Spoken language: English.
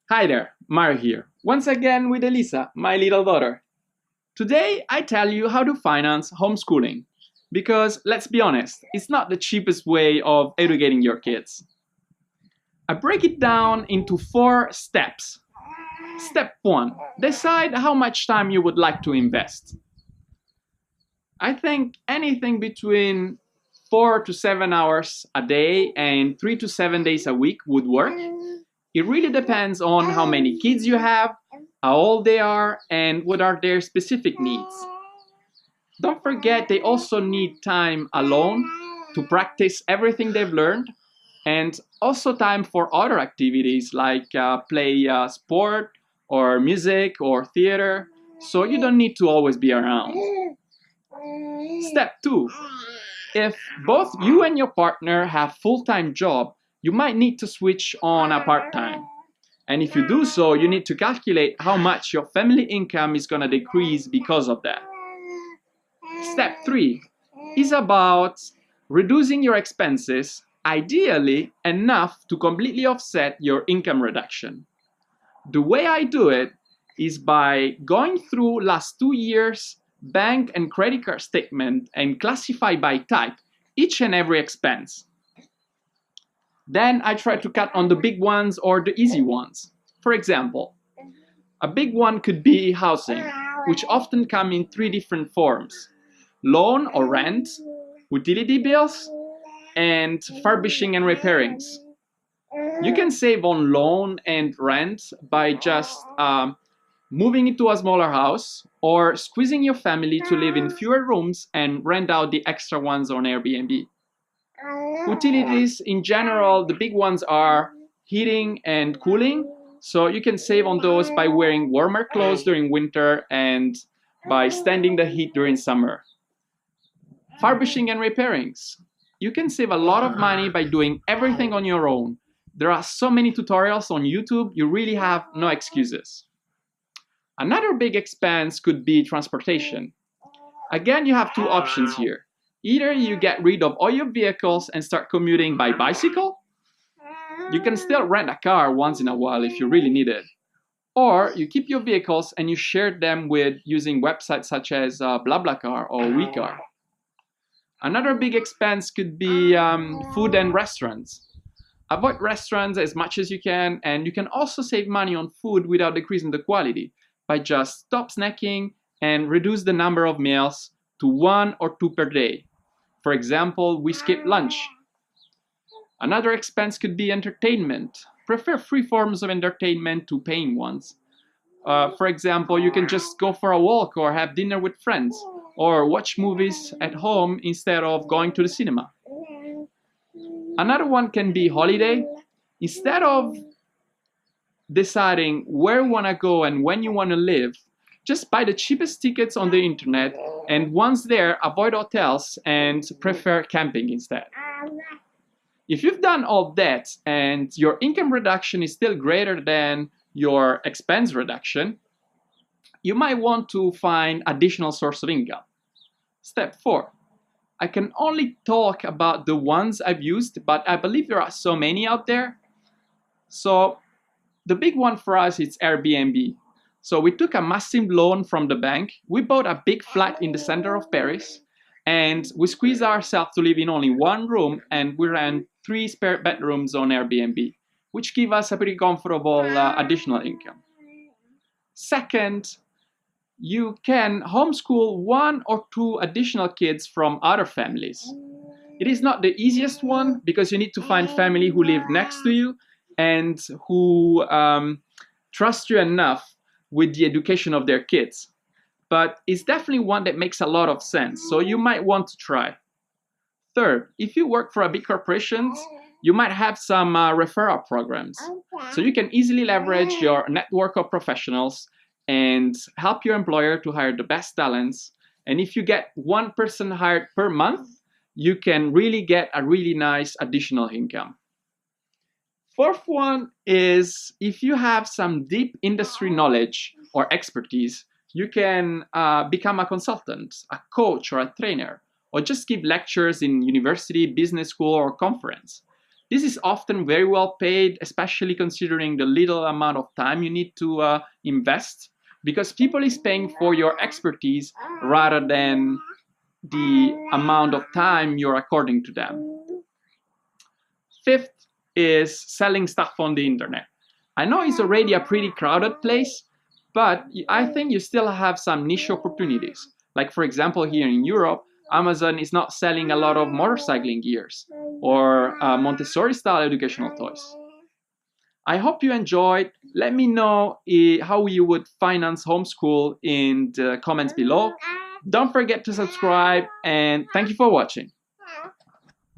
Hi there, Mario here, once again with Elisa, my little daughter. Today I tell you how to finance homeschooling, because let's be honest, it's not the cheapest way of educating your kids. I break it down into 4 steps. Step 1. Decide how much time you would like to invest. I think anything between 4 to 7 hours a day and 3 to 7 days a week would work. It really depends on how many kids you have, how old they are, and what are their specific needs. Don't forget they also need time alone to practice everything they've learned, and also time for other activities like play sport or music or theater, so you don't need to always be around. Step 2. If both you and your partner have full-time job, you might need to switch on a part-time. And if you do so, you need to calculate how much your family income is going to decrease because of that. Step 3 is about reducing your expenses, ideally enough to completely offset your income reduction. The way I do it is by going through last 2 years bank and credit card statement and classify by type each and every expense. Then I try to cut on the big ones or the easy ones. For example, a big one could be housing, which often come in 3 different forms: loan or rent, utility bills, and furbishing and repairings. You can save on loan and rent by just moving into a smaller house or squeezing your family to live in fewer rooms and rent out the extra ones on Airbnb. Utilities in general, the big ones are heating and cooling, so you can save on those by wearing warmer clothes during winter and by standing the heat during summer. Furbishing and repairings. You can save a lot of money by doing everything on your own. There are so many tutorials on YouTube, you really have no excuses. Another big expense could be transportation. Again, you have 2 options here. Either you get rid of all your vehicles and start commuting by bicycle. You can still rent a car once in a while if you really need it. Or you keep your vehicles and you share them with using websites such as BlaBlaCar or WeCar. Another big expense could be food and restaurants. Avoid restaurants as much as you can, and you can also save money on food without decreasing the quality by just stop snacking and reduce the number of meals to 1 or 2 per day. For example, we skip lunch. Another expense could be entertainment. Prefer free forms of entertainment to paying ones. For example, you can just go for a walk or have dinner with friends or watch movies at home instead of going to the cinema. Another one can be holiday. Instead of deciding where you want to go and when you want to live, just buy the cheapest tickets on the internet, and once there, avoid hotels and prefer camping instead. If you've done all that and your income reduction is still greater than your expense reduction, you might want to find additional source of income. Step 4. I can only talk about the ones I've used, but I believe there are so many out there. So the big one for us is Airbnb. So we took a massive loan from the bank. We bought a big flat in the center of Paris, and we squeezed ourselves to live in only 1 room, and we rent 3 spare bedrooms on Airbnb, which give us a pretty comfortable additional income. Second, you can homeschool 1 or 2 additional kids from other families. It is not the easiest one because you need to find family who live next to you and who trust you enough with the education of their kids. But it's definitely one that makes a lot of sense, so you might want to try. Third, if you work for a big corporations, you might have some referral programs. So you can easily leverage your network of professionals and help your employer to hire the best talents. And if you get 1 person hired per month, you can really get a really nice additional income. Fourth one is if you have some deep industry knowledge or expertise, you can become a consultant, a coach, or a trainer, or just give lectures in university, business school, or conference. This is often very well paid, especially considering the little amount of time you need to invest, because people is paying for your expertise rather than the amount of time you're according to them. Fifth is selling stuff on the internet. I know it's already a pretty crowded place, but I think you still have some niche opportunities. Like, for example, here in Europe, Amazon is not selling a lot of motorcycling gears or Montessori-style educational toys. I hope you enjoyed. Let me know how you would finance homeschool in the comments below. Don't forget to subscribe, and thank you for watching.